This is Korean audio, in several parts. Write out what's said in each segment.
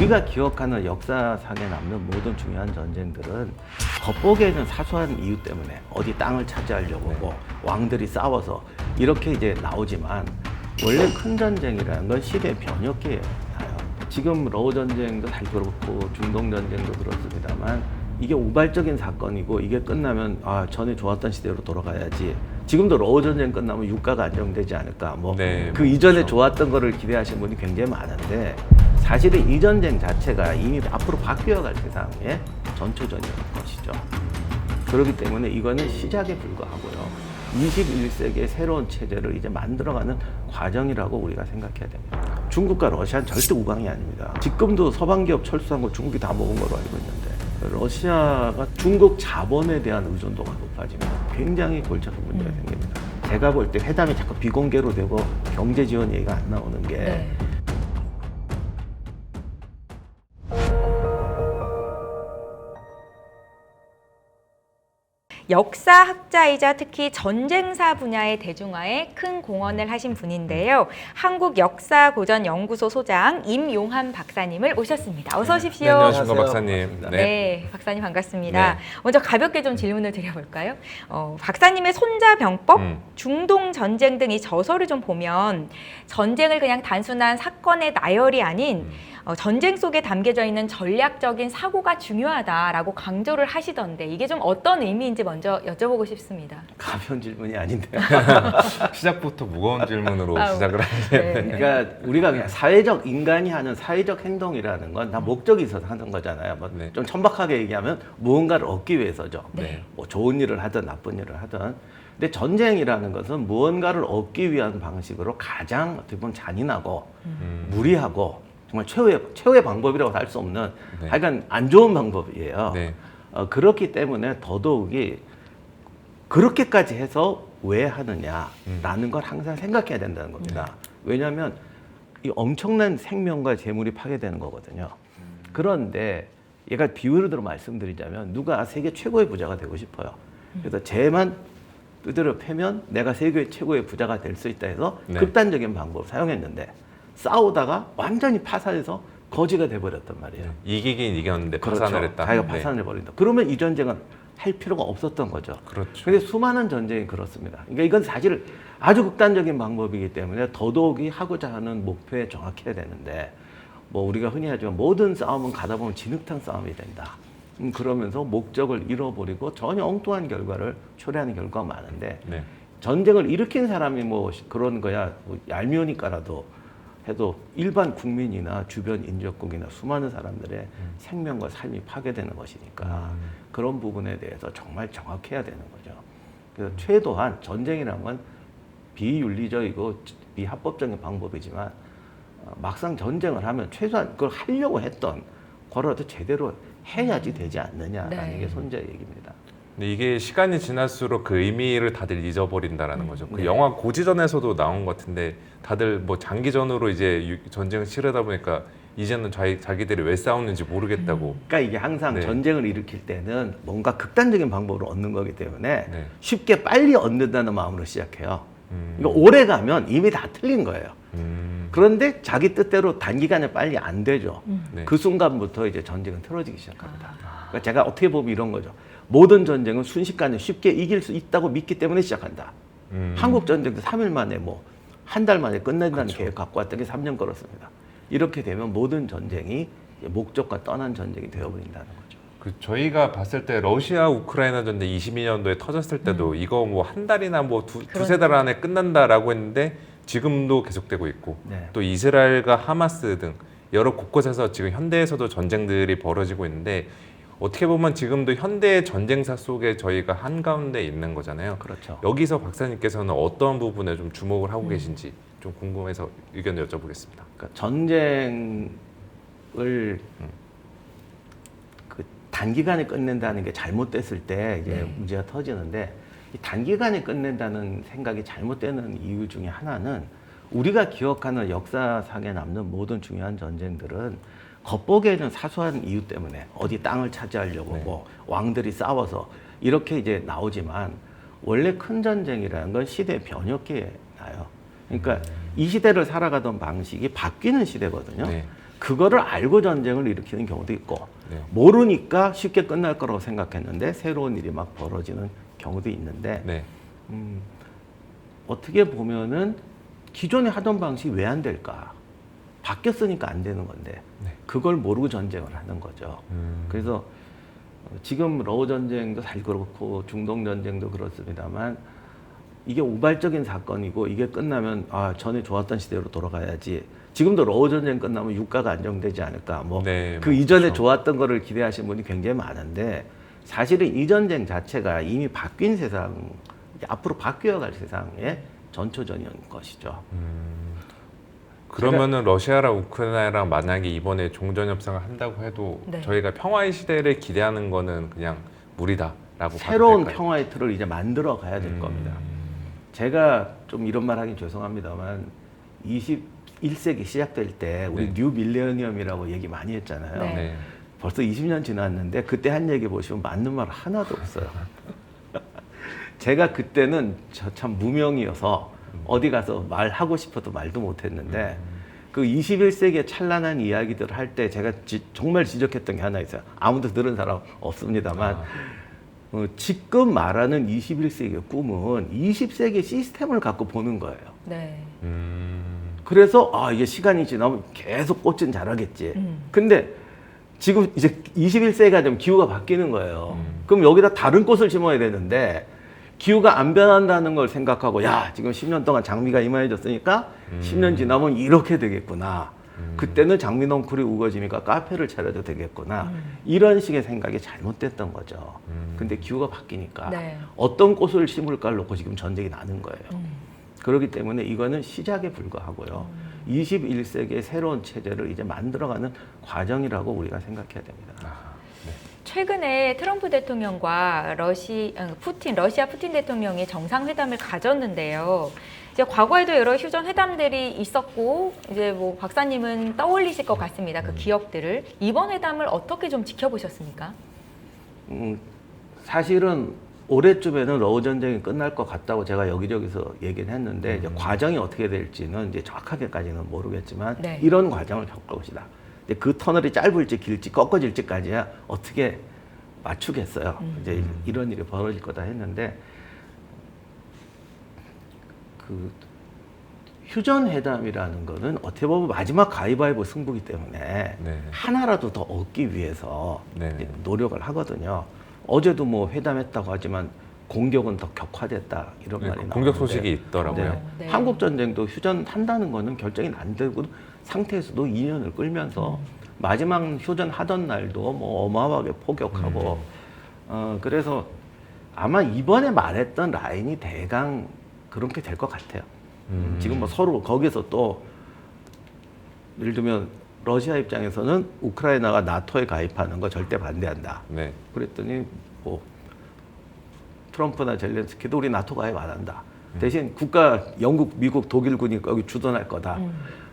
우리가 기억하는 역사상에 남는 모든 중요한 전쟁들은 겉보기에는 사소한 이유 때문에 어디 땅을 차지하려고 하고 왕들이 싸워서 이렇게 이제 나오지만 원래 큰 전쟁이라는 건 시대 변혁기에 나요. 지금 러우 전쟁도 다시 그렇고 중동 전쟁도 그렇습니다만 이게 우발적인 사건이고 이게 끝나면 전에 좋았던 시대로 돌아가야지. 지금도 러우 전쟁 끝나면 유가가 안정되지 않을까. 그 이전에 그렇죠. 좋았던 거를 기대하시는 분이 굉장히 많은데 사실은 이 전쟁 자체가 이미 앞으로 바뀌어갈 세상의 전초전인 것이죠. 그렇기 때문에 이거는 시작에 불과하고요. 21세기의 새로운 체제를 이제 만들어가는 과정이라고 우리가 생각해야 됩니다. 중국과 러시아는 절대 우방이 아닙니다. 지금도 서방 기업 철수한 거 중국이 다 먹은 거로 알고 있는데 러시아가 중국 자본에 대한 의존도가 높아지면 굉장히 골치 아픈 문제가 생깁니다. 제가 볼 때 회담이 자꾸 비공개로 되고 경제 지원 얘기가 안 나오는 게 역사학자이자 특히 전쟁사 분야의 대중화에 큰 공헌을 하신 분인데요. 한국역사고전연구소 소장 임용한 박사님을 모셨습니다. 어서 오십시오. 네, 안녕하십니까 박사님. 네, 박사님 반갑습니다. 네. 먼저 가볍게 좀 질문을 드려볼까요? 박사님의 손자병법, 중동 전쟁 등 이 저서를 좀 보면 전쟁을 그냥 단순한 사건의 나열이 아닌 전쟁 속에 담겨져 있는 전략적인 사고가 중요하다라고 강조를 하시던데 이게 좀 어떤 의미인지 먼저 여쭤보고 싶습니다. 가벼운 질문이 아닌데요. 시작부터 무거운 질문으로 시작을 하네요. 네. 그러니까 우리가 그냥 인간이 하는 사회적 행동이라는 건 다 목적이 있어서 하는 거잖아요. 좀 천박하게 얘기하면 무언가를 얻기 위해서죠. 네. 뭐 좋은 일을 하든 나쁜 일을 하든. 근데 전쟁이라는 것은 무언가를 얻기 위한 방식으로 가장 어떻게 보면 잔인하고 무리하고 정말 최후의 방법이라고 할 수 없는 하여간 안 좋은 방법이에요. 그렇기 때문에 더더욱이 그렇게까지 해서 왜 하느냐라는 걸 항상 생각해야 된다는 겁니다. 왜냐하면 이 엄청난 생명과 재물이 파괴되는 거거든요. 그런데 얘가 비유를 들어 말씀드리자면 누가 세계 최고의 부자가 되고 싶어요. 그래서 쟤만 두드려 패면 내가 세계 최고의 부자가 될 수 있다 해서 극단적인 방법을 사용했는데 싸우다가 완전히 파산해서 거지가 돼버렸단 말이에요. 이기긴 이겼는데 파산을 했다. 자기가 파산을 해버린다. 그러면 이 전쟁은 할 필요가 없었던 거죠. 그렇죠. 근데 수많은 전쟁이 그렇습니다. 그러니까 이건 사실 아주 극단적인 방법이기 때문에 더더욱이 하고자 하는 목표에 정확해야 되는데 뭐 우리가 흔히 하지만 모든 싸움은 가다 보면 진흙탕 싸움이 된다. 그러면서 목적을 잃어버리고 전혀 엉뚱한 결과를 초래하는 경우가 많은데 전쟁을 일으킨 사람이 뭐 그런 거야 뭐 얄미우니까라도 해도 일반 국민이나 주변 인접국이나 수많은 사람들의 생명과 삶이 파괴되는 것이니까 그런 부분에 대해서 정말 정확해야 되는 거죠. 그래서 최소한 전쟁이라는 건 비윤리적이고 비합법적인 방법이지만 막상 전쟁을 하면 최소한 그걸 하려고 했던 거라도 제대로 해야지 되지 않느냐라는 게 손자의 얘기입니다. 근데 이게 시간이 지날수록 그 의미를 다들 잊어버린다라는 거죠. 그 영화 고지전에서도 나온 것 같은데 다들 뭐 장기전으로 이제 전쟁을 치르다 보니까 이제는 자기들이 왜 싸우는지 모르겠다고. 그러니까 이게 항상 전쟁을 일으킬 때는 뭔가 극단적인 방법으로 얻는 거기 때문에 쉽게 빨리 얻는다는 마음으로 시작해요. 이거 오래 가면 이미 다 틀린 거예요. 그런데 자기 뜻대로 단기간에 빨리 안 되죠. 그 순간부터 이제 전쟁은 틀어지기 시작합니다. 그러니까 제가 어떻게 보면 이런 거죠. 모든 전쟁은 순식간에 쉽게 이길 수 있다고 믿기 때문에 시작한다. 한국 전쟁도 3일 만에 뭐 한 달 만에 끝낸다는 계획 갖고 왔던 게 3년 걸었습니다. 이렇게 되면 모든 전쟁이 목적과 떠난 전쟁이 되어버린다는 거죠. 저희가 봤을 때 러시아 우크라이나 전쟁 22년도에 터졌을 때도 이거 뭐 한 달이나 뭐 두세 달 안에 끝난다라고 했는데 지금도 계속되고 있고 또 이스라엘과 하마스 등 여러 곳곳에서 지금 현대에서도 전쟁들이 벌어지고 있는데 어떻게 보면 지금도 현대의 전쟁사 속에 저희가 한가운데 있는 거잖아요. 그렇죠. 여기서 박사님께서는 어떤 부분에 좀 주목을 하고 계신지 좀 궁금해서 의견 여쭤보겠습니다. 그러니까 전쟁을 그 단기간에 끝낸다는 게 잘못됐을 때 이제 문제가 터지는데 이 단기간에 끝낸다는 생각이 잘못되는 이유 중에 하나는 우리가 기억하는 역사상에 남는 모든 중요한 전쟁들은 겉보기에는 사소한 이유 때문에 어디 땅을 차지하려고 하고 왕들이 싸워서 이렇게 이제 나오지만 원래 큰 전쟁이라는 건 시대 변혁기에 나요. 그러니까 이 시대를 살아가던 방식이 바뀌는 시대거든요. 그거를 알고 전쟁을 일으키는 경우도 있고 네. 모르니까 쉽게 끝날 거라고 생각했는데 새로운 일이 막 벌어지는 경우도 있는데 네. 어떻게 보면은 기존에 하던 방식이 왜 안 될까? 바뀌었으니까 안 되는 건데 네. 그걸 모르고 전쟁을 하는 거죠. 그래서 지금 러우 전쟁도 사실 그렇고 중동 전쟁도 그렇습니다만 이게 우발적인 사건이고 이게 끝나면 전에 좋았던 시대로 돌아가야지. 지금도 러우 전쟁 끝나면 유가가 안정되지 않을까. 뭐 네, 그 이전에 좋았던 거를 기대하시는 분이 굉장히 많은데 사실은 이 전쟁 자체가 이미 바뀐 세상, 앞으로 바뀌어갈 세상의 전초전인 것이죠. 그러면은 러시아랑 우크라이나랑 만약에 이번에 종전 협상을 한다고 해도 네. 저희가 평화의 시대를 기대하는 거는 그냥 무리다라고 새로운 봐도 될까요? 평화의 틀을 이제 만들어 가야 될 겁니다. 제가 좀 이런 말 하긴 죄송합니다만 21세기 시작될 때 우리 네. 뉴 밀레니엄이라고 얘기 많이 했잖아요. 네. 네. 벌써 20년 지났는데 그때 한 얘기 보시면 맞는 말 하나도 없어요. 제가 그때는 참 무명이어서 어디 가서 말하고 싶어도 말도 못했는데 그 21세기의 찬란한 이야기들을 할 때 제가 정말 지적했던 게 하나 있어요. 아무도 들은 사람 없습니다만 지금 말하는 21세기의 꿈은 20세기 시스템을 갖고 보는 거예요. 네. 그래서 이게 시간이 지나면 계속 꽃은 자라겠지. 근데 지금 이제 21세기가 되면 기후가 바뀌는 거예요. 그럼 여기다 다른 꽃을 심어야 되는데 기후가 안 변한다는 걸 생각하고 지금 10년 동안 장미가 이만해졌으니까 10년 지나면 이렇게 되겠구나. 그때는 장미 넝쿨이 우거지니까 카페를 차려도 되겠구나. 이런 식의 생각이 잘못됐던 거죠. 근데 기후가 바뀌니까 네. 어떤 꽃을 심을까를 놓고 지금 전쟁이 나는 거예요. 그렇기 때문에 이거는 시작에 불과하고요. 21세기의 새로운 체제를 이제 만들어가는 과정이라고 우리가 생각해야 됩니다. 최근에 트럼프 대통령과 러시아 푸틴 대통령이 정상회담을 가졌는데요. 이제 과거에도 여러 휴전 회담들이 있었고 이제 뭐 박사님은 떠올리실 것 같습니다. 그 기억들을 이번 회담을 어떻게 좀 지켜보셨습니까? 사실은 올해쯤에는 러우 전쟁이 끝날 것 같다고 제가 여기저기서 얘기를 했는데 이제 과정이 어떻게 될지는 이제 정확하게까지는 모르겠지만 네. 이런 과정을 겪을 것이다. 이제 그 터널이 짧을지 길지 꺾어질지까지야 어떻게 맞추겠어요. 이제 이런 일이 벌어질 거다 했는데 그 휴전 회담이라는 거는 어떻게 보면 마지막 가위바위보 승부기 때문에 네. 하나라도 더 얻기 위해서 네. 이제 노력을 하거든요. 어제도 뭐 회담했다고 하지만 공격은 더 격화됐다 이런 말이 나오는데 공격 소식이 있더라고요. 네. 한국 전쟁도 휴전한다는 거는 결정이 안 되고 상태에서도 2년을 끌면서 마지막 휴전 하던 날도 뭐 어마어마하게 포격하고 그래서 아마 이번에 말했던 라인이 대강 그렇게 될 것 같아요. 지금 뭐 서로 거기서 또 예를 들면 러시아 입장에서는 우크라이나가 나토에 가입하는 거 절대 반대한다. 네. 그랬더니 뭐 트럼프나 젤렌스키도 우리 나토 가입 안 한다. 대신 영국, 미국, 독일군이 여기 주둔할 거다.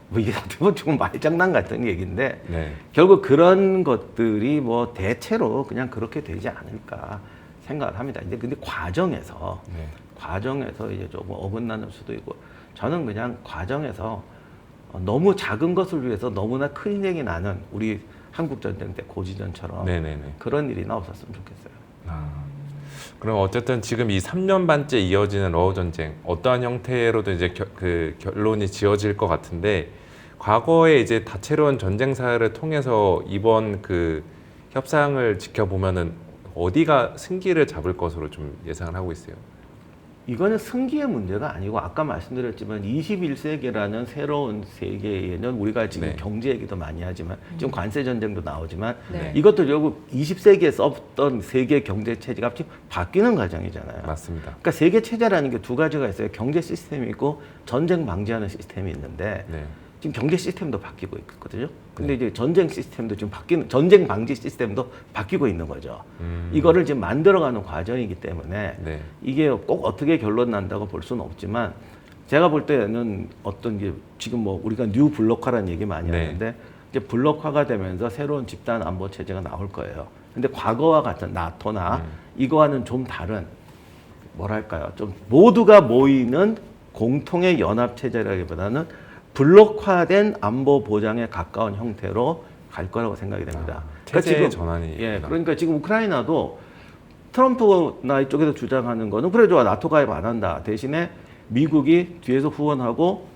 뭐 이게 어떻게 보면 조금 말장난 같은 얘기인데 네. 결국 그런 것들이 뭐 대체로 그냥 그렇게 되지 않을까 생각을 합니다. 근데 과정에서 이제 조금 어긋나는 수도 있고 저는 그냥 과정에서 너무 작은 것을 위해서 너무나 큰 희생이 나는 우리 한국 전쟁 때 고지전처럼 네네네. 그런 일이나 없었으면 좋겠어요. 그럼 어쨌든 지금 이 3년 반째 이어지는 러우 전쟁 어떠한 형태로도 이제 그 결론이 지어질 것 같은데 과거에 이제 다채로운 전쟁 사를 통해서 이번 그 협상을 지켜보면은 어디가 승기를 잡을 것으로 좀 예상을 하고 있어요. 이거는 승기의 문제가 아니고 아까 말씀드렸지만 21세기라는 새로운 세계에는 우리가 지금 네. 경제 얘기도 많이 하지만 지금 관세 전쟁도 나오지만 네. 이것도 결국 20세기에 썼던 세계 경제 체제가 지금 바뀌는 과정이잖아요. 맞습니다. 그러니까 세계 체제라는 게 두 가지가 있어요. 경제 시스템이 있고 전쟁 방지하는 시스템이 있는데 네. 지금 경제 시스템도 바뀌고 있거든요. 근데 이제 전쟁 시스템도 지금 전쟁 방지 시스템도 바뀌고 있는 거죠. 이거를 지금 만들어가는 과정이기 때문에 네. 이게 꼭 어떻게 결론 난다고 볼 수는 없지만 제가 볼 때는 어떤 게 지금 뭐 우리가 뉴 블록화라는 얘기 많이 네. 하는데 이제 블록화가 되면서 새로운 집단 안보 체제가 나올 거예요. 근데 과거와 같은 나토나 이거와는 좀 다른 뭐랄까요? 좀 모두가 모이는 공통의 연합 체제라기보다는 블록화된 안보 보장에 가까운 형태로 갈 거라고 생각이 됩니다. 체제의 전환이. 예, 그러니까 지금 우크라이나도 트럼프나 이쪽에서 주장하는 거는 그래 좋아 나토 가입 안 한다. 대신에 미국이 뒤에서 후원하고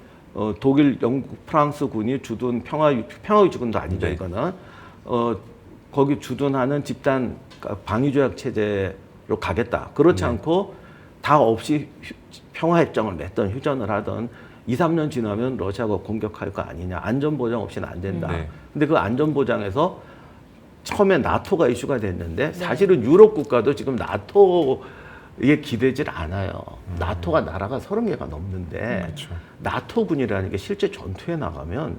독일, 영국, 프랑스 군이 주둔 평화의 주군도 아니죠. 네. 이거는 거기 주둔하는 집단 방위조약 체제로 가겠다. 그렇지 네. 않고 다 없이 평화협정을 맺던 휴전을 하던 2, 3년 지나면 러시아가 공격할 거 아니냐. 안전보장 없이는 안 된다. 네. 근데 그 안전보장에서 처음에 나토가 이슈가 됐는데 네. 사실은 유럽 국가도 지금 나토에 기대질 않아요. 나토가 나라가 30개가 넘는데 그렇죠. 나토군이라는 게 실제 전투에 나가면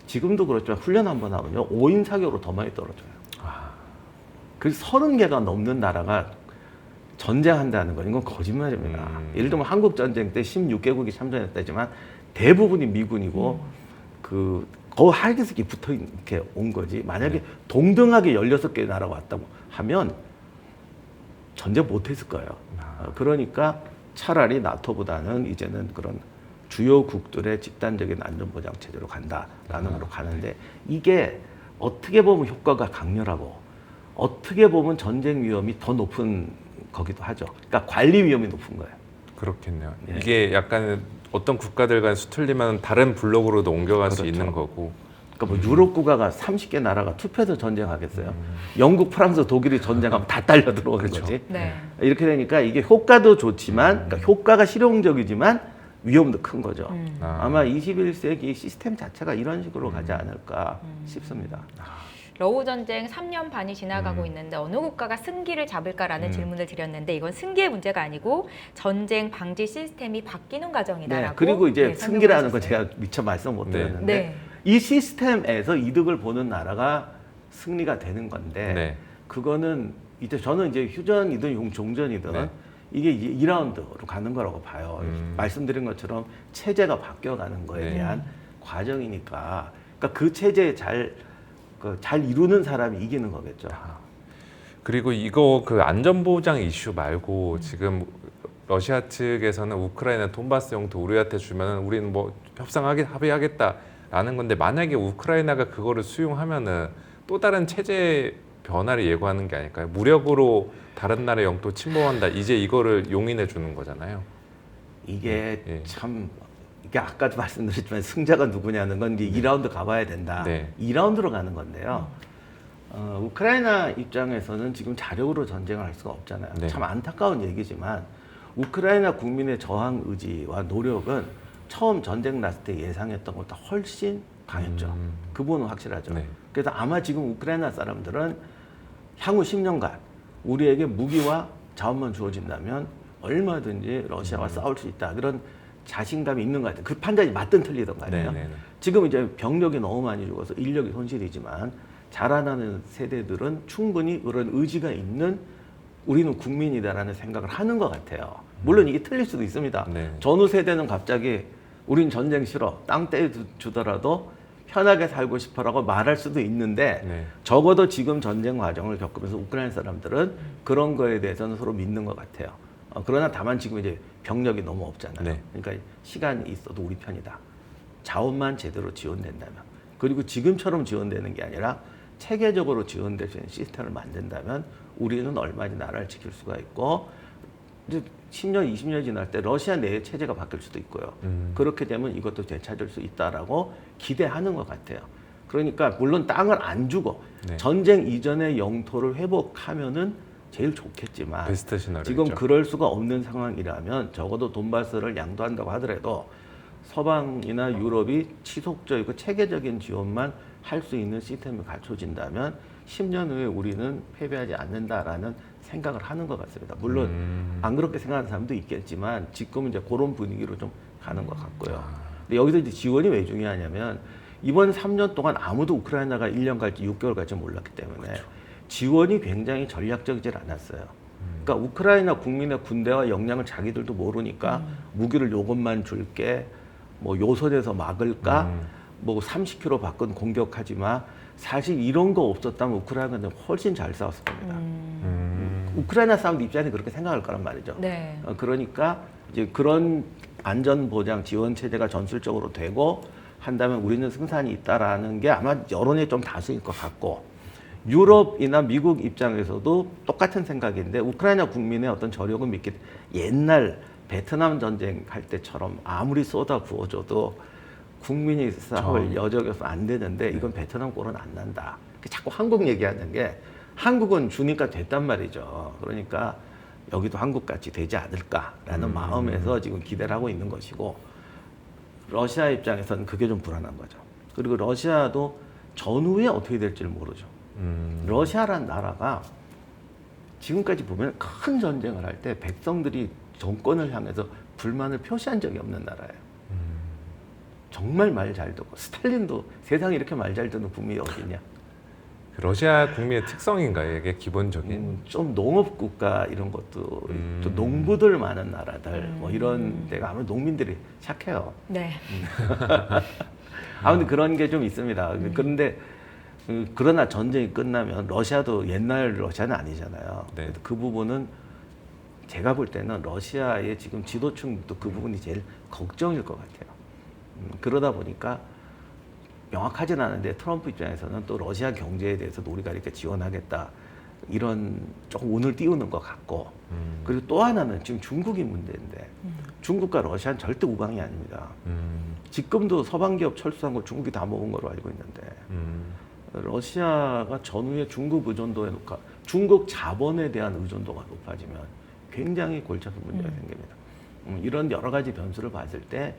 지금도 그렇지만 훈련 한번 하면요. 5인 사격으로 더 많이 떨어져요. 그래서 30개가 넘는 나라가 전쟁한다는 건 이건 거짓말입니다. 예를 들면 한국 전쟁 때 16개국이 참전했다지만 대부분이 미군이고 거의 하이드스키 붙어 이렇게 온 거지. 만약에 동등하게 16개 나라가 왔다고 하면 전쟁 못했을 거예요. 그러니까 차라리 나토보다는 이제는 그런 주요국들의 집단적인 안전보장 체제로 간다라는 걸로 가는데 이게 어떻게 보면 효과가 강렬하고 어떻게 보면 전쟁 위험이 더 높은 거기도 하죠. 그러니까 관리 위험이 높은 거예요. 그렇겠네요. 예. 이게 약간 어떤 국가들 간 수틀리면 다른 블록으로도 옮겨갈 수 그렇죠. 있는 거고. 그러니까 뭐 유럽 국가가 30개 나라가 투표해서 전쟁하겠어요. 영국, 프랑스, 독일이 전쟁하면 다 딸려 들어오는 그렇죠. 거지. 네. 이렇게 되니까 이게 효과도 좋지만 그러니까 효과가 실용적이지만 위험도 큰 거죠. 아마 21세기 시스템 자체가 이런 식으로 가지 않을까 싶습니다. 러우 전쟁 3년 반이 지나가고 있는데 어느 국가가 승기를 잡을까라는 질문을 드렸는데 이건 승기의 문제가 아니고 전쟁 방지 시스템이 바뀌는 과정이다라고. 네, 그리고 이제 네, 승기라는 건 설명하셨어요. 제가 미처 말씀 못 네. 드렸는데 네. 이 시스템에서 이득을 보는 나라가 승리가 되는 건데 네. 그거는 이제 저는 이제 휴전이든 종전이든 네. 이게 이제 2라운드로 가는 거라고 봐요. 말씀드린 것처럼 체제가 바뀌어가는 거에 네. 대한 과정이니까 그러니까 그 체제에 잘 이루는 사람이 이기는 거겠죠. 그리고 이거 그 안전보장 이슈 말고 지금 러시아 측에서는 우크라이나 돈바스 영토 우리한테 주면은 우리는 뭐 합의하겠다라는 건데 만약에 우크라이나가 그거를 수용하면은 또 다른 체제 변화를 예고하는 게 아닐까요? 무력으로 다른 나라의 영토 침범한다. 이제 이거를 용인해 주는 거잖아요. 이게 예. 참 이게 아까도 말씀드렸지만 승자가 누구냐는 건 이제 2라운드 가봐야 된다. 네. 2라운드로 가는 건데요. 우크라이나 입장에서는 지금 자력으로 전쟁을 할 수가 없잖아요. 네. 참 안타까운 얘기지만 우크라이나 국민의 저항 의지와 노력은 처음 전쟁 났을 때 예상했던 것보다 훨씬 강했죠. 그 부분은 확실하죠. 네. 그래서 아마 지금 우크라이나 사람들은 향후 10년간 우리에게 무기와 자원만 주어진다면 얼마든지 러시아와 싸울 수 있다. 그런 자신감이 있는 것 같아요. 그 판단이 맞든 틀리든 간에요. 네. 지금 이제 병력이 너무 많이 죽어서 인력이 손실이지만 자라나는 세대들은 충분히 그런 의지가 있는 우리는 국민이다라는 생각을 하는 것 같아요. 물론 이게 틀릴 수도 있습니다. 네. 전후 세대는 갑자기 우린 전쟁 싫어. 땅 떼주더라도 편하게 살고 싶어라고 말할 수도 있는데 네. 적어도 지금 전쟁 과정을 겪으면서 우크라이나 사람들은 그런 거에 대해서는 서로 믿는 것 같아요. 그러나 다만 지금 이제 병력이 너무 없잖아요. 네. 그러니까 시간이 있어도 우리 편이다. 자원만 제대로 지원된다면 그리고 지금처럼 지원되는 게 아니라 체계적으로 지원될 수 있는 시스템을 만든다면 우리는 얼마든지 나라를 지킬 수가 있고 이제 10년, 20년 지날 때 러시아 내의 체제가 바뀔 수도 있고요. 그렇게 되면 이것도 되찾을 수 있다라고 기대하는 것 같아요. 그러니까 물론 땅을 안 주고 네. 전쟁 이전의 영토를 회복하면은 제일 좋겠지만 베스트 시나리오죠. 지금 그럴 수가 없는 상황이라면 적어도 돈바스를 양도한다고 하더라도 서방이나 유럽이 지속적이고 체계적인 지원만 할 수 있는 시스템이 갖춰진다면 10년 후에 우리는 패배하지 않는다라는 생각을 하는 것 같습니다. 물론 안 그렇게 생각하는 사람도 있겠지만 지금은 이제 그런 분위기로 좀 가는 것 같고요. 근데 여기서 이제 지원이 왜 중요하냐면 이번 3년 동안 아무도 우크라이나가 1년 갈지 6개월 갈지 몰랐기 때문에 지원이 굉장히 전략적이질 않았어요. 그러니까 우크라이나 국민의 군대와 역량을 자기들도 모르니까 무기를 요것만 줄게, 뭐 요선에서 막을까, 뭐 30km 밖은 공격하지 마. 사실 이런 거 없었다면 우크라이나는 훨씬 잘 싸웠을 겁니다. 우크라이나 사람들 입장에 그렇게 생각할 거란 말이죠. 네. 그러니까 이제 그런 안전보장 지원 체제가 전술적으로 되고 한다면 우리는 승산이 있다라는 게 아마 여론의 좀 다수일 것 같고, 유럽이나 미국 입장에서도 똑같은 생각인데 우크라이나 국민의 어떤 저력은 믿기, 옛날 베트남 전쟁 할 때처럼 아무리 쏟아 부어줘도 국민이 싸울 여력이 없어 안 되는데 이건 베트남 꼴은 안 난다. 자꾸 한국 얘기하는 게, 한국은 주니까 됐단 말이죠. 그러니까 여기도 한국같이 되지 않을까라는 마음에서 지금 기대를 하고 있는 것이고, 러시아 입장에서는 그게 좀 불안한 거죠. 그리고 러시아도 전후에 어떻게 될지를 모르죠. 러시아라는 나라가 지금까지 보면 큰 전쟁을 할 때 백성들이 정권을 향해서 불만을 표시한 적이 없는 나라예요. 정말 말 잘 듣고, 스탈린도 세상에 이렇게 말 잘 듣는 국민이 어디냐. 러시아 국민의 특성인가요? 이게 기본적인? 좀 농업 국가 이런 것도, 또 농부들 많은 나라들 뭐 이런 데가 아무래도 농민들이 착해요. 네. 아무튼 그런 게 좀 있습니다. 그런데 그러나 전쟁이 끝나면 러시아도 옛날 러시아는 아니잖아요. 네. 그래서 그 부분은 제가 볼 때는 러시아의 지금 지도층도 그 부분이 제일 걱정일 것 같아요. 그러다 보니까 명확하진 않은데 트럼프 입장에서는 또 러시아 경제에 대해서도 우리가 이렇게 지원하겠다, 이런 조금 운을 띄우는 것 같고, 그리고 또 하나는 지금 중국이 문제인데 중국과 러시아는 절대 우방이 아닙니다. 지금도 서방 기업 철수한 거 중국이 다 먹은 거로 알고 있는데, 러시아가 전후에 중국 의존도에 놓고 중국 자본에 대한 의존도가 높아지면 굉장히 골치 아픈 문제가 생깁니다. 이런 여러 가지 변수를 봤을 때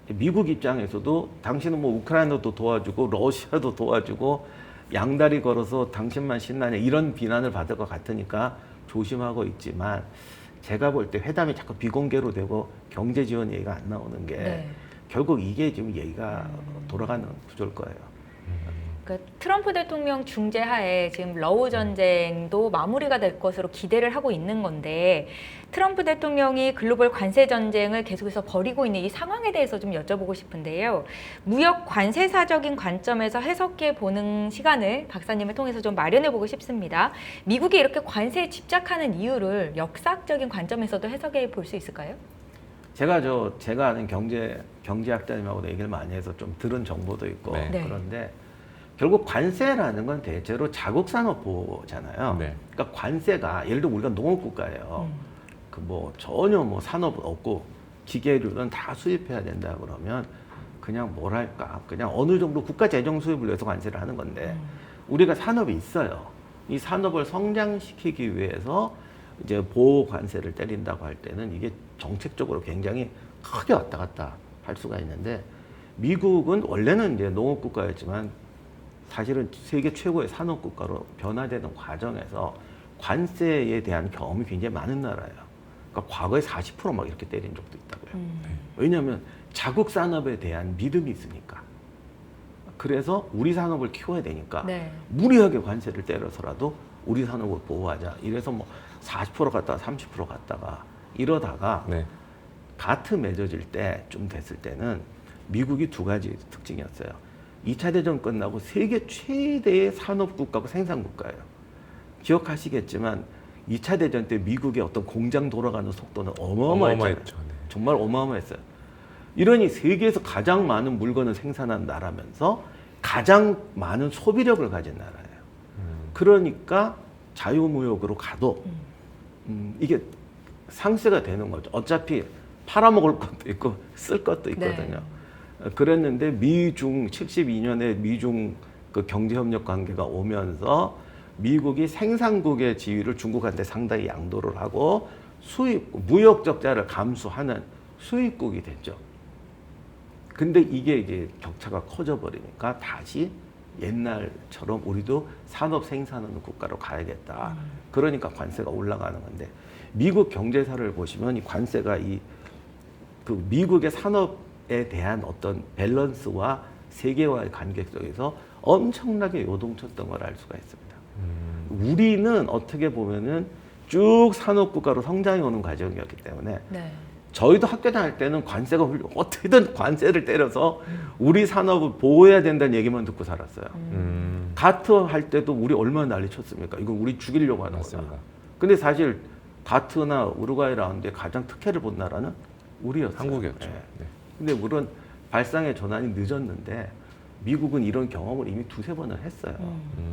미국 입장에서도 당신은 뭐 우크라이나도 도와주고 러시아도 도와주고 양다리 걸어서 당신만 신나냐, 이런 비난을 받을 것 같으니까 조심하고 있지만, 제가 볼 때 회담이 자꾸 비공개로 되고 경제 지원 얘기가 안 나오는 게 결국 이게 지금 얘기가 돌아가는 구조일 거예요. 그러니까 트럼프 대통령 중재하에 지금 러우 전쟁도 마무리가 될 것으로 기대를 하고 있는 건데, 트럼프 대통령이 글로벌 관세 전쟁을 계속해서 벌이고 있는 이 상황에 대해서 좀 여쭤보고 싶은데요. 무역 관세사적인 관점에서 해석해 보는 시간을 박사님을 통해서 좀 마련해 보고 싶습니다. 미국이 이렇게 관세에 집착하는 이유를 역사적인 관점에서도 해석해 볼 수 있을까요? 제가 아는 경제학자님하고도 얘기를 많이 해서 좀 들은 정보도 있고 그런데, 결국 관세라는 건 대체로 자국 산업 보호잖아요. 그러니까 관세가, 예를 들어 우리가 농업 국가예요. 그 뭐 전혀 뭐 산업 없고 기계류는 다 수입해야 된다 그러면 그냥 뭐랄까, 그냥 어느 정도 국가 재정 수입을 위해서 관세를 하는 건데, 우리가 산업이 있어요. 이 산업을 성장시키기 위해서 이제 보호 관세를 때린다고 할 때는 이게 정책적으로 굉장히 크게 왔다 갔다 할 수가 있는데, 미국은 원래는 이제 농업 국가였지만 사실은 세계 최고의 산업 국가로 변화되는 과정에서 관세에 대한 경험이 굉장히 많은 나라예요. 그러니까 과거에 40% 막 이렇게 때린 적도 있다고요. 왜냐하면 자국 산업에 대한 믿음이 있으니까. 그래서 우리 산업을 키워야 되니까 무리하게 관세를 때려서라도 우리 산업을 보호하자. 이래서 뭐 40% 갔다가 30% 갔다가 이러다가 가트 맺어질 때 좀 됐을 때는 미국이 두 가지 특징이었어요. 2차 대전 끝나고 세계 최대의 산업국가고 생산국가예요. 기억하시겠지만 2차 대전 때 미국의 어떤 공장 돌아가는 속도는 어마어마했죠. 정말 어마어마했어요. 이러니 세계에서 가장 많은 물건을 생산한 나라면서 가장 많은 소비력을 가진 나라예요. 그러니까 자유무역으로 가도 이게 상쇄가 되는 거죠. 어차피 팔아먹을 것도 있고 쓸 것도 있거든요. 그랬는데 미중 72년에 미중 그 경제협력 관계가 오면서 미국이 생산국의 지위를 중국한테 상당히 양도를 하고 무역 적자를 감수하는 수입국이 됐죠. 근데 이게 이제 격차가 커져 버리니까 다시 옛날처럼 우리도 산업 생산하는 국가로 가야겠다. 그러니까 관세가 올라가는 건데, 미국 경제사를 보시면 이 관세가 그 미국의 산업에 대한 어떤 밸런스와 세계와의 관계 속에서 엄청나게 요동쳤던 걸 알 수가 있습니다. 우리는 어떻게 보면은 쭉 산업국가로 성장해 오는 과정이었기 때문에 저희도 학교 다닐 때는 관세가 어떻게든 관세를 때려서 우리 산업을 보호해야 된다는 얘기만 듣고 살았어요. 가트 할 때도 우리 얼마나 난리 쳤습니까? 이거 우리 죽이려고 하는 거다. 근데 사실 가트나 우루과이 라운드에 가장 특혜를 본 나라는 우리였어요. 한국이었죠. 근데 물론 발상의 전환이 늦었는데 미국은 이런 경험을 이미 두세 번을 했어요.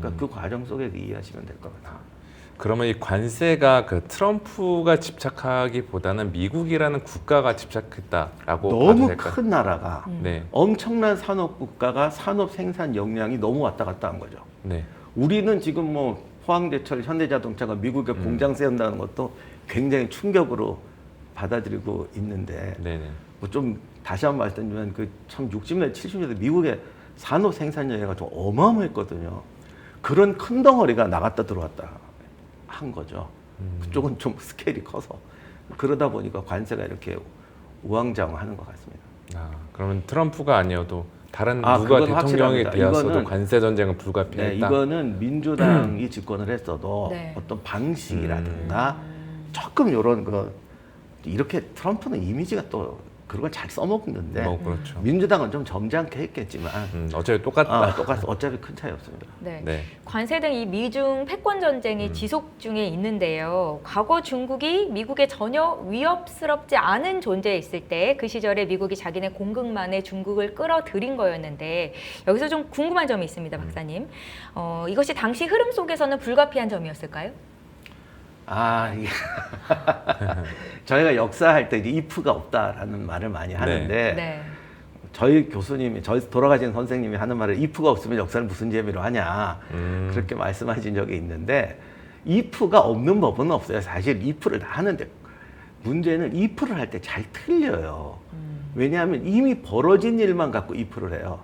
그러니까 그 과정 속에서 이해하시면 될 것 같아요. 그러면 이 관세가 그 트럼프가 집착하기보다는 미국이라는 국가가 집착했다라고 봐도 너무 될까요? 큰 나라가 네, 엄청난 산업 국가가 산업 생산 역량이 너무 왔다 갔다 한 거죠. 네, 우리는 지금 뭐 포항제철, 현대자동차가 미국에 공장 세운다는 것도 굉장히 충격으로 받아들이고 있는데 네, 네. 뭐 좀 다시 한번 말씀드리면 그 참 60년대, 70년대 미국의 산업 생산 역량이 좀 어마어마했거든요. 그런 큰 덩어리가 나갔다 들어왔다 한 거죠. 그쪽은 좀 스케일이 커서 그러다 보니까 관세가 이렇게 우왕좌왕하는 것 같습니다. 아, 그러면 트럼프가 아니어도 다른 누가 그건 대통령이 확실합니다. 되었어도 이거는 관세 전쟁은 네, 불가피했다. 이거는 민주당이 집권을 했어도 네. 어떤 방식이라든가 조금 이런 거 이렇게 트럼프는 이미지가 또 그런 걸 잘 써먹는데 그렇죠. 민주당은 좀 점잖게 했겠지만 어차피 똑같다. 똑같이 어차피 큰 차이 없습니다. 네. 네. 관세 등 이 미중 패권 전쟁이 지속 중에 있는데요. 과거 중국이 미국에 전혀 위협스럽지 않은 존재에 있을 때 그 시절에 미국이 자기네 공급만에 중국을 끌어들인 거였는데 여기서 좀 궁금한 점이 있습니다, 박사님. 이것이 당시 흐름 속에서는 불가피한 점이었을까요? 이게 저희가 역사할 때 이제 if가 없다라는 말을 많이 하는데 네. 저희 교수님이 저희 돌아가신 선생님이 하는 말을 if가 없으면 역사를 무슨 재미로 하냐 그렇게 말씀하신 적이 있는데 if가 없는 법은 없어요. 사실 if를 다 하는데 문제는 if를 할 때 잘 틀려요. 왜냐하면 이미 벌어진 일만 갖고 if를 해요.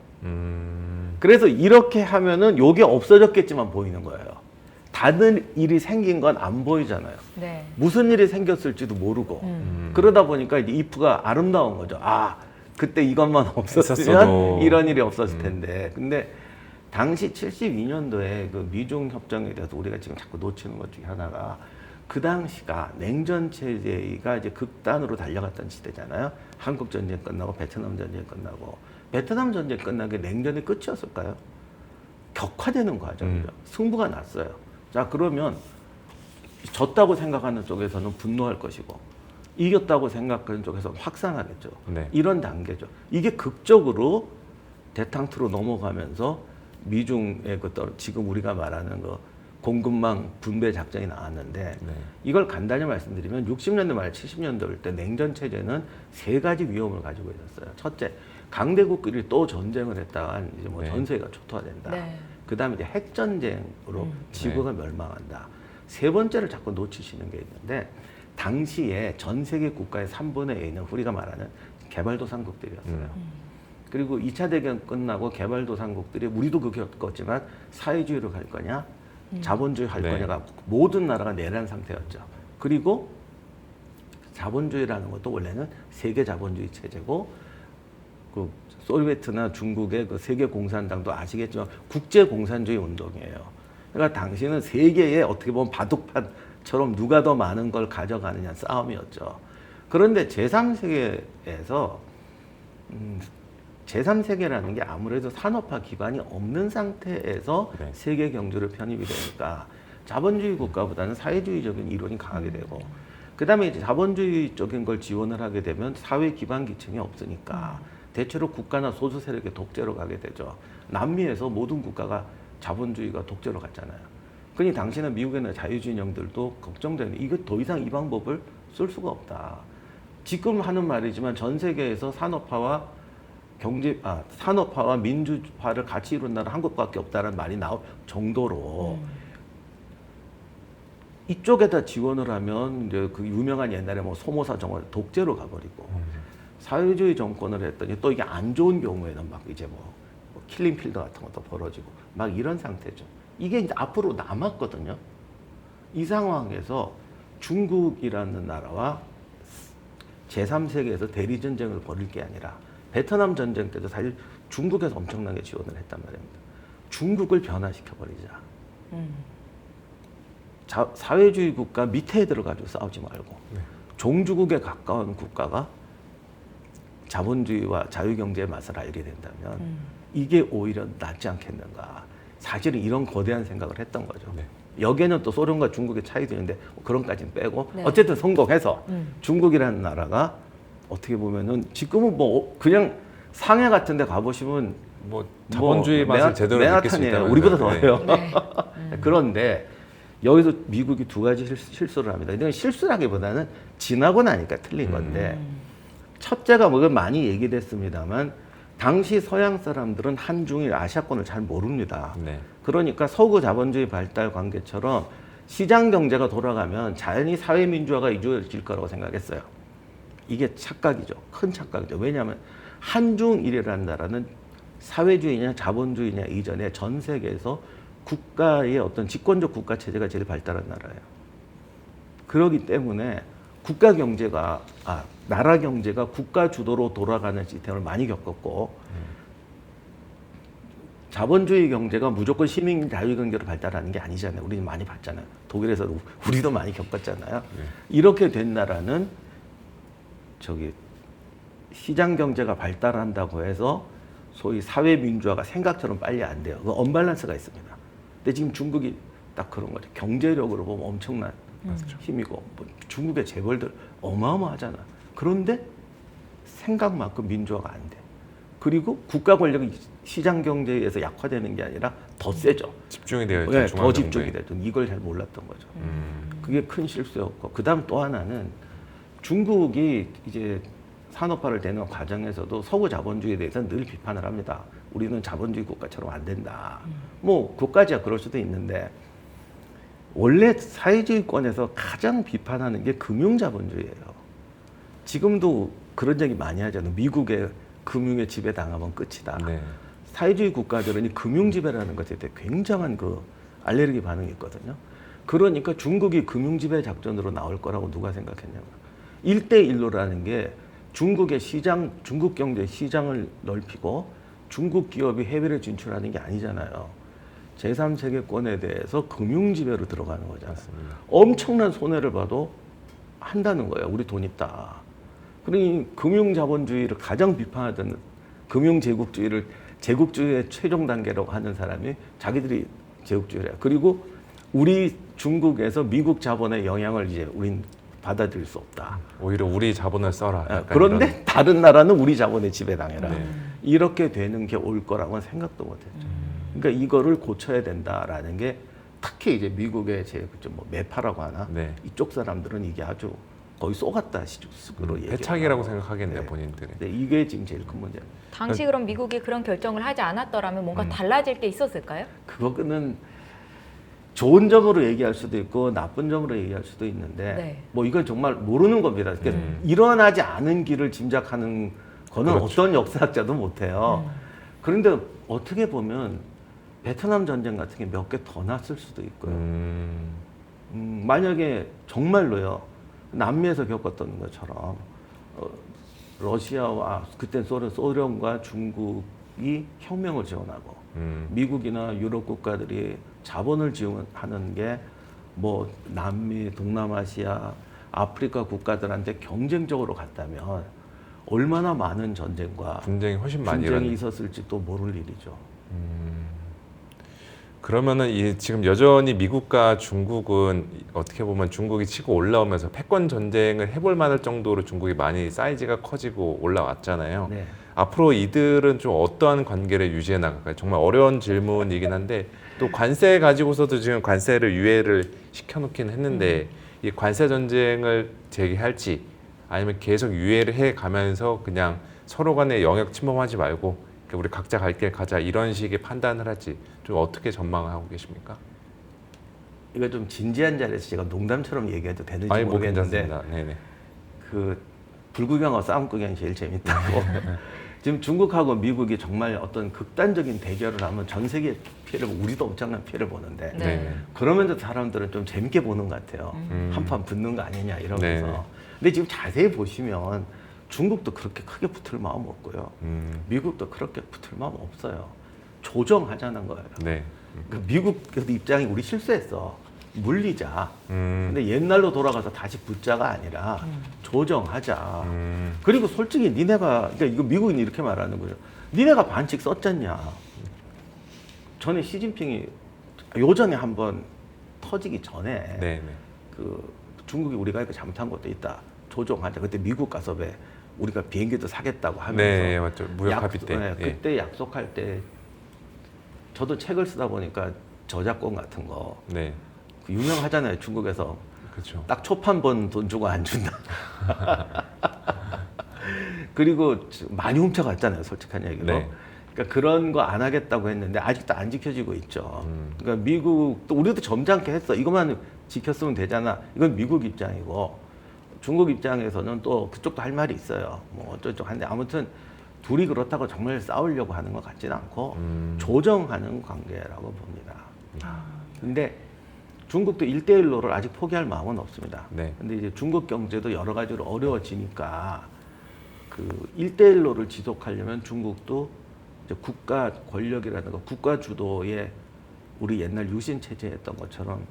그래서 이렇게 하면은 요게 없어졌겠지만 보이는 거예요. 다른 일이 생긴 건 안 보이잖아요. 네. 무슨 일이 생겼을지도 모르고 그러다 보니까 이제 if가 아름다운 거죠. 그때 이것만 없었으면 있었어도. 이런 일이 없었을 텐데. 근데 당시 72년도에 그 미중 협정에 대해서 우리가 지금 자꾸 놓치는 것 중에 하나가 그 당시가 냉전 체제가 이제 극단으로 달려갔던 시대잖아요. 한국 전쟁 끝나고 베트남 전쟁 끝나고 베트남 전쟁 끝나게 냉전이 끝이었을까요? 격화되는 과정이죠. 승부가 났어요. 자, 그러면 졌다고 생각하는 쪽에서는 분노할 것이고 이겼다고 생각하는 쪽에서는 확산하겠죠. 네. 이런 단계죠. 이게 극적으로 대탕트로 넘어가면서 미중의 지금 우리가 말하는 그 공급망 분배 작전이 나왔는데 네. 이걸 간단히 말씀드리면 60년대 말 70년대 때 냉전 체제는 세 가지 위험을 가지고 있었어요. 첫째, 강대국끼리 또 전쟁을 했다가 이제 뭐 네. 전 세계가 초토화된다. 네. 그다음에 이제 핵 전쟁으로 지구가 멸망한다. 세 번째를 자꾸 놓치시는 게 있는데 당시에 전 세계 국가의 3분의 1은 우리가 말하는 개발도상국들이었어요. 그리고 2차 대전 끝나고 개발도상국들이 우리도 그렇게 겪었지만 사회주의로 갈 거냐, 자본주의 할 네. 거냐가 모든 나라가 내란 상태였죠. 그리고 자본주의라는 것도 원래는 세계 자본주의 체제고 그 소비에트나 중국의 그 세계 공산당도 아시겠지만 국제 공산주의 운동이에요. 그러니까 당시는 세계에 어떻게 보면 바둑판처럼 누가 더 많은 걸 가져가느냐 싸움이었죠. 그런데 제3세계에서 제3세계라는 게 아무래도 산업화 기반이 없는 상태에서 네. 세계 경제로 편입이 되니까 자본주의 국가보다는 사회주의적인 이론이 강하게 되고 그다음에 이제 자본주의적인 걸 지원을 하게 되면 사회 기반 기층이 없으니까 대체로 국가나 소수 세력의 독재로 가게 되죠. 남미에서 모든 국가가 자본주의가 독재로 갔잖아요. 그러니 당시는 미국의 자유진영들도 걱정되는 이거 더 이상 이 방법을 쓸 수가 없다. 지금 하는 말이지만 전 세계에서 산업화와 산업화와 민주화를 같이 이룬 나라 한국밖에 없다는 말이 나올 정도로 이쪽에다 지원을 하면 이제 그 유명한 옛날에 뭐 소모사 정원 독재로 가버리고 사회주의 정권을 했더니 또 이게 안 좋은 경우에는 막 이제 뭐 킬링필드 같은 것도 벌어지고 막 이런 상태죠. 이게 이제 앞으로 남았거든요. 이 상황에서 중국이라는 나라와 제3세계에서 대리전쟁을 벌일 게 아니라 베트남 전쟁 때도 사실 중국에서 엄청나게 지원을 했단 말입니다. 중국을 변화시켜버리자. 사회주의 국가 밑에 들어가지고 싸우지 말고 종주국에 가까운 국가가 자본주의와 자유경제의 맛을 알게 된다면 이게 오히려 낫지 않겠는가. 사실은 이런 거대한 생각을 했던 거죠. 네. 여기에는 또 소련과 중국의 차이도 있는데 그런까지는 빼고 네. 어쨌든 성공해서 중국이라는 나라가 어떻게 보면은 지금은 뭐 그냥 상해 같은 데 가보시면 뭐 자본주의 맛을 제대로 느낄 수 맨하탄이에요. 있다면 우리보다 더해요. 네. 그런데 여기서 미국이 두 가지 실수를 합니다. 이건 실수라기보다는 지나고 나니까 틀린 건데 첫째가 뭐 많이 얘기됐습니다만 당시 서양 사람들은 한중일 아시아권을 잘 모릅니다. 네. 그러니까 서구 자본주의 발달 관계처럼 시장 경제가 돌아가면 자연히 사회민주화가 이루어질 거라고 생각했어요. 이게 착각이죠. 큰 착각이죠. 왜냐하면 한중일이라는 나라는 사회주의냐 자본주의냐 이전에 전 세계에서 국가의 어떤 집권적 국가 체제가 제일 발달한 나라예요. 그렇기 때문에 국가 경제가 나라 경제가 국가 주도로 돌아가는 시스템을 많이 겪었고 자본주의 경제가 무조건 시민 자유 경제로 발달하는 게 아니잖아요. 우리는 많이 봤잖아요. 독일에서 우리도 많이 겪었잖아요. 이렇게 된 나라는 시장 경제가 발달한다고 해서 소위 사회 민주화가 생각처럼 빨리 안 돼요. 그 언밸런스가 있습니다. 근데 지금 중국이 딱 그런 거죠. 경제력으로 보면 엄청난 힘이고 중국의 재벌들 어마어마하잖아. 그런데 생각만큼 민주화가 안 돼. 그리고 국가 권력이 시장 경제에서 약화되는 게 아니라 더 세죠. 집중이 되어 있죠. 네, 중앙 더 정부에. 집중이 되죠. 이걸 잘 몰랐던 거죠. 그게 큰 실수였고 그다음 또 하나는 중국이 이제 산업화를 되는 과정에서도 서구 자본주의에 대해서는 늘 비판을 합니다. 우리는 자본주의 국가처럼 안 된다. 뭐 그까지야 그럴 수도 있는데 원래 사회주의권에서 가장 비판하는 게 금융자본주의예요. 지금도 그런 얘기 많이 하잖아요. 미국의 금융의 지배당하면 끝이다. 네. 사회주의 국가들은 이 금융지배라는 것에 대해 굉장한 그 알레르기 반응이 있거든요. 그러니까 중국이 금융지배 작전으로 나올 거라고 누가 생각했냐면 1대1로라는 게 중국의 시장, 중국 경제 시장을 넓히고 중국 기업이 해외를 진출하는 게 아니잖아요. 제3세계권에 대해서 금융지배로 들어가는 거잖아요. 엄청난 손해를 봐도 한다는 거예요. 우리 돈 있다. 그러니 금융자본주의를 가장 비판하던 금융제국주의를 제국주의의 최종 단계라고 하는 사람이 자기들이 제국주의래요. 그리고 우리 중국에서 미국 자본의 영향을 이제 우린 받아들일 수 없다. 오히려 우리 자본을 써라. 약간 그런데 이런. 다른 나라는 우리 자본에 지배당해라. 네. 이렇게 되는 게 올 거라고는 생각도 못했죠. 그러니까 이거를 고쳐야 된다라는 게 특히 이제 미국의 뭐 매파라고 하나 네. 이쪽 사람들은 이게 아주 거의 쏘갔다 식으로 얘기해요. 패착이라고 생각하겠네요, 네. 본인들이. 네, 이게 지금 제일 큰 문제입니다. 당시 그럼 미국이 그런 결정을 하지 않았더라면 뭔가 달라질 게 있었을까요? 그거는 좋은 점으로 얘기할 수도 있고 나쁜 점으로 얘기할 수도 있는데 네. 뭐 이건 정말 모르는 겁니다. 그러니까 일어나지 않은 길을 짐작하는 거는 그렇죠. 어떤 역사학자도 못해요. 그런데 어떻게 보면 베트남 전쟁 같은 게 몇 개 더 났을 수도 있고요. 만약에 정말로요 남미에서 겪었던 것처럼 러시아와 그때 소련과 중국이 혁명을 지원하고 미국이나 유럽 국가들이 자본을 지원하는 게 뭐 남미, 동남아시아, 아프리카 국가들한테 경쟁적으로 갔다면 얼마나 많은 전쟁과 분쟁이 훨씬 많이 분쟁이 일어나요. 있었을지 또 모를 일이죠. 그러면은 지금 여전히 미국과 중국은 어떻게 보면 중국이 치고 올라오면서 패권 전쟁을 해볼 만할 정도로 중국이 많이 사이즈가 커지고 올라왔잖아요. 네. 앞으로 이들은 좀 어떠한 관계를 유지해 나갈까요? 정말 어려운 질문이긴 한데 또 관세 가지고서도 지금 관세를 유예를 시켜놓긴 했는데 이 관세 전쟁을 재개할지 아니면 계속 유예를 해 가면서 그냥 서로 간에 영역 침범하지 말고 우리 각자 갈 길 가자 이런 식의 판단을 할지 좀 어떻게 전망하고 계십니까? 이거 좀 진지한 자리에서 제가 농담처럼 얘기해도 되는지 아니 뭐 모르겠는데 괜찮습니다. 네네. 그 불구경하고 싸움 구경이 제일 재밌다고. 지금 중국하고 미국이 정말 어떤 극단적인 대결을 하면 전 세계 피해를 우리도 엄청난 피해를 보는데 네. 그러면서 사람들은 좀 재밌게 보는 것 같아요. 한판 붙는 거 아니냐 이러면서. 네. 근데 지금 자세히 보시면 중국도 그렇게 크게 붙을 마음 없고요. 미국도 그렇게 붙을 마음 없어요. 조정하자는 거예요. 네. 그러니까 미국 입장이 우리 실수했어. 물리자. 근데 옛날로 돌아가서 다시 붙자가 아니라 조정하자. 그리고 솔직히 니네가 그러니까 이거 미국인이 이렇게 말하는 거죠. 니네가 반칙 썼잖냐. 전에 시진핑이 요전에 한번 터지기 전에 네네. 그 중국이 우리가 이렇게 잘못한 것도 있다. 조정하자. 그때 미국 가서 왜 우리가 비행기도 사겠다고 하면서 네, 맞죠. 무역 합의 때. 네, 그때 약속할 때 저도 책을 쓰다 보니까 저작권 같은 거 네. 유명하잖아요. 중국에서 그렇죠. 딱 초판 번 돈 주고 안 준다. 그리고 많이 훔쳐갔잖아요. 솔직한 얘기로. 네. 그러니까 그런 거 안 하겠다고 했는데 아직도 안 지켜지고 있죠. 그러니까 미국 또 우리도 점잖게 했어. 이것만 지켰으면 되잖아. 이건 미국 입장이고 중국 입장에서는 또 그쪽도 할 말이 있어요. 뭐 어쩌고 한데 아무튼 둘이 그렇다고 정말 싸우려고 하는 것 같지는 않고 조정하는 관계라고 봅니다. 근데 중국도 1대1로를 아직 포기할 마음은 없습니다. 네. 근데 이제 중국 경제도 여러 가지로 어려워지니까 그 1대1로를 지속하려면 중국도 이제 국가 권력이라든가 국가 주도의 우리 옛날 유신 체제 했던 것처럼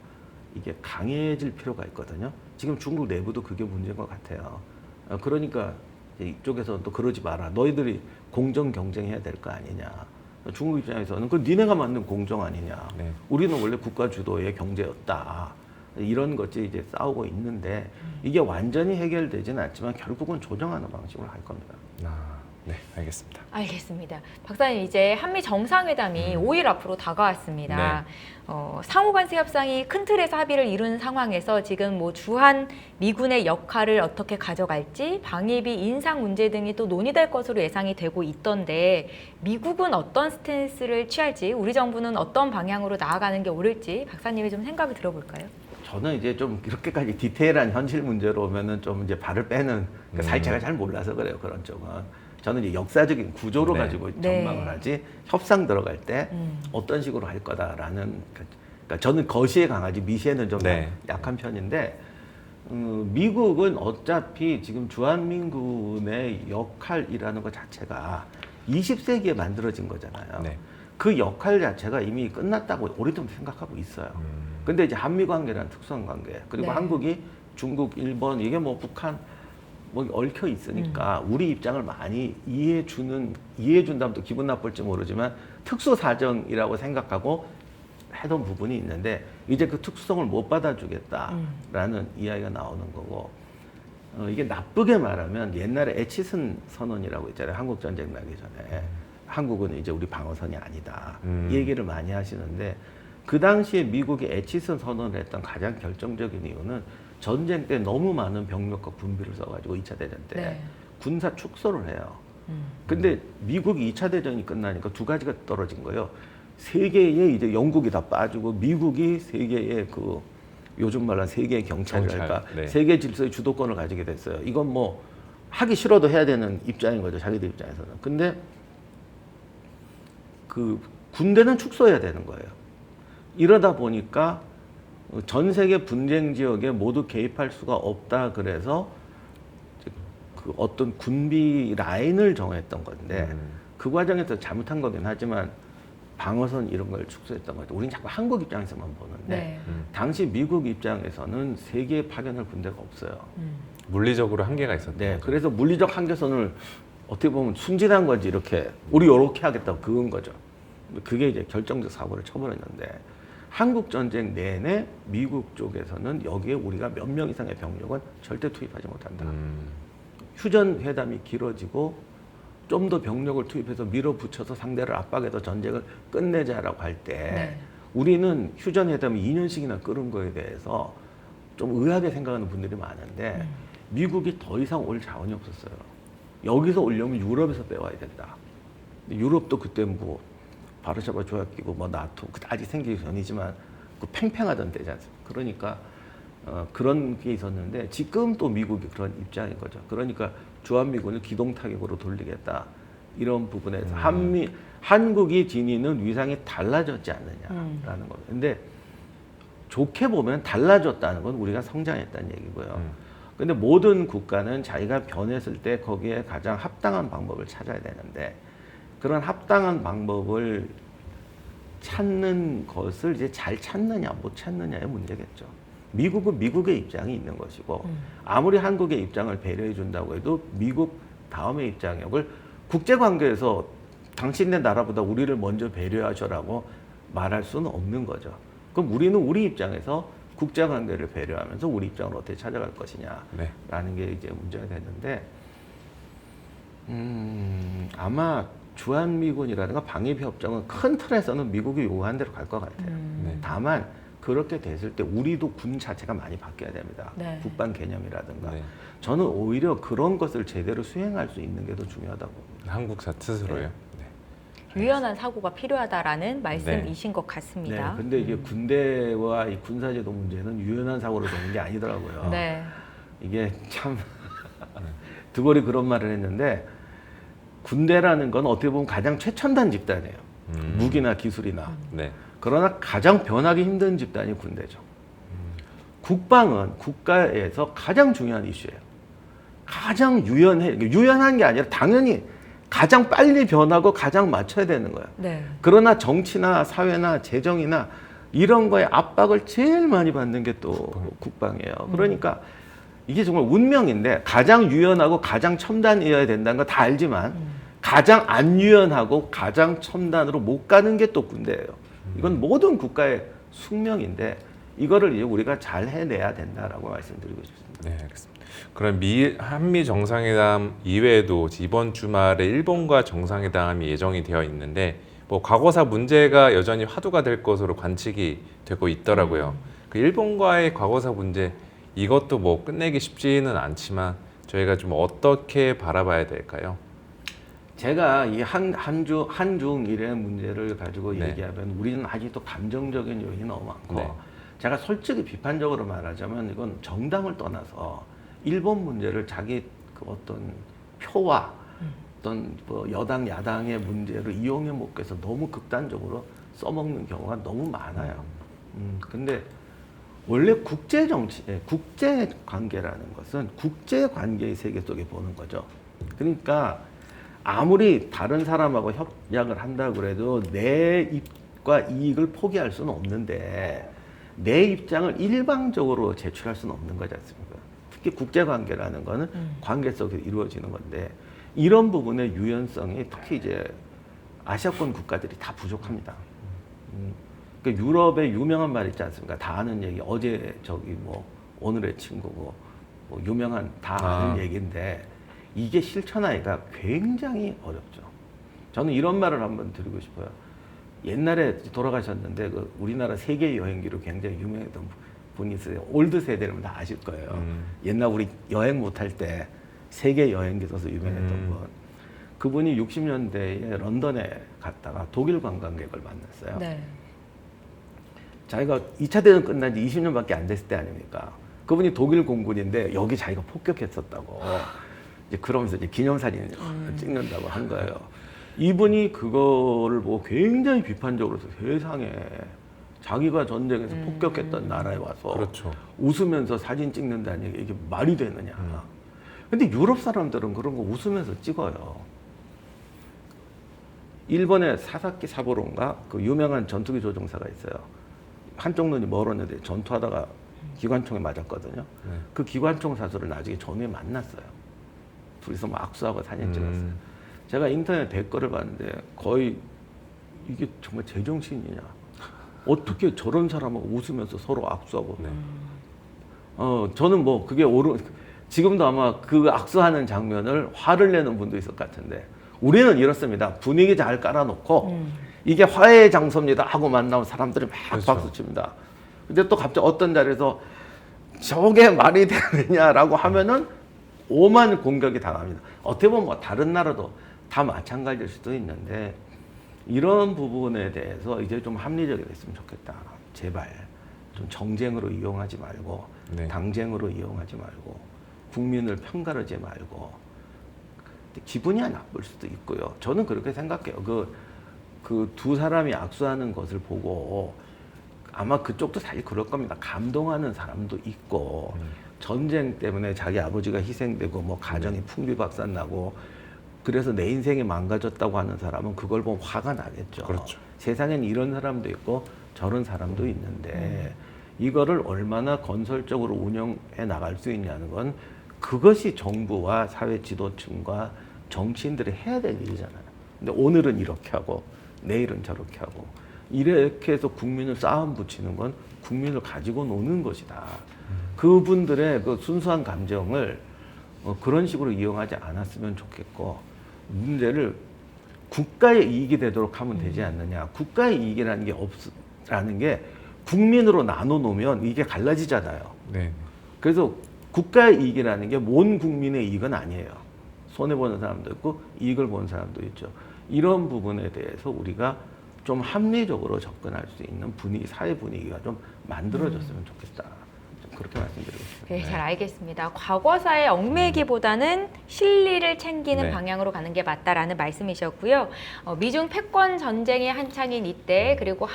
이게 강해질 필요가 있거든요. 지금 중국 내부도 그게 문제인 것 같아요. 그러니까 이쪽에서는 또 그러지 마라. 너희들이 공정 경쟁해야 될 거 아니냐. 중국 입장에서는 그 니네가 만든 공정 아니냐. 네. 우리는 원래 국가 주도의 경제였다. 이런 것이 이제 싸우고 있는데 이게 완전히 해결되지는 않지만 결국은 조정하는 방식으로 할 겁니다. 네, 알겠습니다. 알겠습니다. 박사님, 이제 한미 정상회담이 5일 앞으로 다가왔습니다. 네. 상호관세 협상이 큰 틀에서 합의를 이룬 상황에서 지금 뭐 주한 미군의 역할을 어떻게 가져갈지, 방위비 인상 문제 등이 또 논의될 것으로 예상이 되고 있던데 미국은 어떤 스탠스를 취할지, 우리 정부는 어떤 방향으로 나아가는 게 옳을지 박사님의 좀 생각을 들어볼까요? 저는 이제 좀 이렇게까지 디테일한 현실 문제로 오면은 좀 이제 발을 빼는 제가 잘 몰라서 그래요. 그런 쪽은. 저는 이제 역사적인 구조로 네. 가지고 네. 전망을 하지 협상 들어갈 때 어떤 식으로 할 거다라는 그러니까 저는 거시에 강하지 미시에는 좀 네. 약한 편인데 미국은 어차피 지금 주한미군의 역할이라는 것 자체가 20세기에 만들어진 거잖아요. 네. 그 역할 자체가 이미 끝났다고 오래전 생각하고 있어요. 근데 이제 한미 관계라는 특수한 관계 그리고 네. 한국이 중국, 일본 이게 뭐 북한 뭐 얽혀 있으니까 우리 입장을 많이 이해해 준다면 또 기분 나쁠지 모르지만 특수 사정이라고 생각하고 해던 부분이 있는데 이제 그 특수성을 못 받아주겠다라는 이야기가 나오는 거고 이게 나쁘게 말하면 옛날에 애치슨 선언이라고 있잖아요. 한국 전쟁 나기 전에 한국은 이제 우리 방어선이 아니다 이 얘기를 많이 하시는데 그 당시에 미국이 애치슨 선언을 했던 가장 결정적인 이유는 전쟁 때 너무 많은 병력과 군비를 써가지고 2차 대전 때 네. 군사 축소를 해요. 근데 미국이 2차 대전이 끝나니까 두 가지가 떨어진 거예요. 세계에 이제 영국이 다 빠지고 미국이 세계의 그 요즘 말하는 세계의 경찰이랄까 네. 세계 질서의 주도권을 가지게 됐어요. 이건 뭐 하기 싫어도 해야 되는 입장인 거죠. 자기들 입장에서는. 근데 그 군대는 축소해야 되는 거예요. 이러다 보니까 전 세계 분쟁 지역에 모두 개입할 수가 없다 그래서 그 어떤 군비 라인을 정했던 건데 그 과정에서 잘못한 거긴 하지만 방어선 이런 걸 축소했던 거죠. 우리는 자꾸 한국 입장에서만 보는데 네. 당시 미국 입장에서는 세계에 파견할 군대가 없어요. 물리적으로 한계가 있었던 네, 거죠. 그래서 물리적 한계선을 어떻게 보면 순진한 건지 이렇게 우리 요렇게 하겠다고 그건 거죠. 그게 이제 결정적 사고를 쳐버렸는데 한국 전쟁 내내 미국 쪽에서는 여기에 우리가 몇 명 이상의 병력은 절대 투입하지 못한다. 휴전 회담이 길어지고 좀 더 병력을 투입해서 밀어붙여서 상대를 압박해서 전쟁을 끝내자라고 할 때 네. 우리는 휴전 회담이 2년씩이나 끌은 거에 대해서 좀 의아하게 생각하는 분들이 많은데 미국이 더 이상 올 자원이 없었어요. 여기서 오려면 유럽에서 빼와야 된다. 유럽도 그때 뭐 바르샤바 조약기구, 뭐 나토 그때 아직 생기기 전이지만 그 팽팽하던 때지 않습니까? 그러니까 그런 게 있었는데 지금 또 미국이 그런 입장인 거죠. 그러니까 주한미군을 기동 타격으로 돌리겠다 이런 부분에서 한국이 지니는 위상이 달라졌지 않느냐라는 겁니다. 근데 좋게 보면 달라졌다는 건 우리가 성장했다는 얘기고요. 근데 모든 국가는 자기가 변했을 때 거기에 가장 합당한 방법을 찾아야 되는데 그런 합당한 방법을 찾는 것을 이제 잘 찾느냐 못 찾느냐의 문제겠죠. 미국은 미국의 입장이 있는 것이고 아무리 한국의 입장을 배려해 준다고 해도 미국 다음의 입장을 국제관계에서 당신네 나라보다 우리를 먼저 배려하셔라고 말할 수는 없는 거죠. 그럼 우리는 우리 입장에서 국제관계를 배려하면서 우리 입장을 어떻게 찾아갈 것이냐라는 네. 게 이제 문제가 됐는데 아마 주한미군이라든가 방위협정은 큰 틀에서는 미국이 요구한 대로 갈 것 같아요. 네. 다만 그렇게 됐을 때 우리도 군 자체가 많이 바뀌어야 됩니다. 네. 국방 개념이라든가. 네. 저는 오히려 그런 것을 제대로 수행할 수 있는 게 더 중요하다고 봅니다. 한국 스스로요. 네. 유연한 사고가 필요하다라는 말씀이신 것 같습니다. 네, 근데 이게 군대와 이 군사제도 문제는 유연한 사고로 되는 게 아니더라고요. 네. 이게 참 드골이 그런 말을 했는데 군대라는 건 어떻게 보면 가장 최첨단 집단이에요. 무기나 기술이나. 네. 그러나 가장 변하기 힘든 집단이 군대죠. 국방은 국가에서 가장 중요한 이슈예요. 가장 유연한 게 아니라 당연히 가장 빨리 변하고 가장 맞춰야 되는 거예요. 네. 그러나 정치나 사회나 재정이나 이런 거에 압박을 제일 많이 받는 게 또 국방이에요. 그러니까 이게 정말 운명인데 가장 유연하고 가장 첨단이어야 된다는 거 다 알지만 가장 안 유연하고 가장 첨단으로 못 가는 게 또 군대예요. 이건 모든 국가의 숙명인데 이거를 이제 우리가 잘 해내야 된다라고 말씀드리고 싶습니다. 네, 알겠습니다. 그럼 한미 정상회담 이외에도 이번 주말에 일본과 정상회담이 예정이 되어 있는데 뭐 과거사 문제가 여전히 화두가 될 것으로 관측이 되고 있더라고요. 그 일본과의 과거사 문제 이것도 뭐 끝내기 쉽지는 않지만 저희가 좀 어떻게 바라봐야 될까요? 제가 이 한중일의 문제를 가지고 네. 얘기하면 우리는 아직도 감정적인 요인이 너무 많고 네. 제가 솔직히 비판적으로 말하자면 이건 정당을 떠나서 일본 문제를 자기 그 어떤 표와 어떤 뭐 여당 야당의 문제를 이용해 먹기 위해서 너무 극단적으로 써먹는 경우가 너무 많아요. 근데 원래 국제 정치, 국제 관계라는 것은 국제 관계의 세계 속에 보는 거죠. 그러니까 아무리 다른 사람하고 협약을 한다 그래도 내 입과 이익을 포기할 수는 없는데 내 입장을 일방적으로 제출할 수는 없는 거지 않습니까? 특히 국제 관계라는 거는 관계 속에 이루어지는 건데 이런 부분의 유연성이 특히 이제 아시아권 국가들이 다 부족합니다. 그러니까 유럽의 유명한 말 있지 않습니까? 다 아는 얘기. 어제 저기 뭐 오늘의 친구고 뭐 유명한 다 아는 얘기인데 이게 실천하기가 굉장히 어렵죠. 저는 이런 말을 한번 드리고 싶어요. 옛날에 돌아가셨는데 그 우리나라 세계 여행기로 굉장히 유명했던 분이 있어요. 올드 세대라면 다 아실 거예요. 옛날 우리 여행 못할 때 세계 여행기 써서 유명했던 분. 그분이 60년대에 런던에 갔다가 독일 관광객을 만났어요. 네. 자기가 2차 대전 끝난 지 20년밖에 안 됐을 때 아닙니까? 그분이 독일 공군인데 여기 자기가 폭격했었다고. 이제 그러면서 이제 기념사진 찍는다고 한 거예요. 이분이 그거를 보고 굉장히 비판적으로 해서 세상에 자기가 전쟁에서 폭격했던 나라에 와서 그렇죠. 웃으면서 사진 찍는다는 게 이게 말이 되느냐. 근데 유럽 사람들은 그런 거 웃으면서 찍어요. 일본의 사사키 사부로인가 그 유명한 전투기 조종사가 있어요. 한쪽 눈이 멀었는데 전투하다가 기관총에 맞았거든요. 그 기관총 사수를 나중에 전후에 만났어요. 둘이서 막 악수하고 사진 찍었어요. 제가 인터넷 댓글을 봤는데 거의 이게 정말 제정신이냐. 어떻게 저런 사람하고 웃으면서 서로 악수하고. 네. 저는 뭐 그게 지금도 아마 그 악수하는 장면을 화를 내는 분도 있을 것 같은데 우리는 이렇습니다. 분위기 잘 깔아놓고 이게 화해의 장소입니다 하고 만나면 사람들이 막 그렇죠. 박수 칩니다. 근데 또 갑자기 어떤 자리에서 저게 말이 되느냐라고 하면은 오만 공격이 당합니다. 어떻게 보면 뭐 다른 나라도 다 마찬가지일 수도 있는데 이런 부분에 대해서 이제 좀 합리적이 됐으면 좋겠다. 제발 좀 정쟁으로 이용하지 말고 네. 당쟁으로 이용하지 말고 국민을 편가르지 말고 기분이 나쁠 수도 있고요. 저는 그렇게 생각해요. 그 두 사람이 악수하는 것을 보고 아마 그쪽도 사실 그럴 겁니다. 감동하는 사람도 있고 전쟁 때문에 자기 아버지가 희생되고 뭐 가정이 풍비박산나고 그래서 내 인생이 망가졌다고 하는 사람은 그걸 보면 화가 나겠죠. 그렇죠. 세상엔 이런 사람도 있고 저런 사람도 있는데 이거를 얼마나 건설적으로 운영해 나갈 수 있냐는 건 그것이 정부와 사회 지도층과 정치인들이 해야 될 일이잖아요. 근데 오늘은 이렇게 하고 내일은 저렇게 하고 이렇게 해서 국민을 싸움 붙이는 건 국민을 가지고 노는 것이다. 그분들의 그 순수한 감정을 그런 식으로 이용하지 않았으면 좋겠고 문제를 국가의 이익이 되도록 하면 되지 않느냐. 국가의 이익이라는 게 없라는 게 국민으로 나눠 놓으면 이게 갈라지잖아요. 네. 그래서 국가의 이익이라는 게 온 국민의 이익은 아니에요. 손해보는 사람도 있고 이익을 보는 사람도 있죠. 이런 부분에 대해서 우리가 좀 합리적으로 접근할 수 있는 분위기, 사회 분위기가 좀 만들어졌으면 좋겠다. 좀 그렇게 말씀드리고 싶습니다. 네, 잘 알겠습니다. 과거사에 얽매기보다는 실리를 챙기는 네. 방향으로 가는 게 맞다라는 말씀이셨고요. 미중 패권 전쟁이 한창인 이때 그리고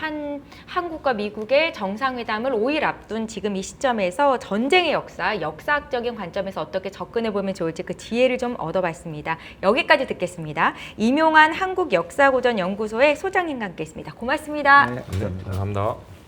한국과 미국의 정상회담을 5일 앞둔 지금 이 시점에서 전쟁의 역사, 역사학적인 관점에서 어떻게 접근해 보면 좋을지 그 지혜를 좀 얻어봤습니다. 여기까지 듣겠습니다. 임용환 한국역사고전연구소의 소장님과 함께했습니다. 고맙습니다. 네, 감사합니다. 감사합니다.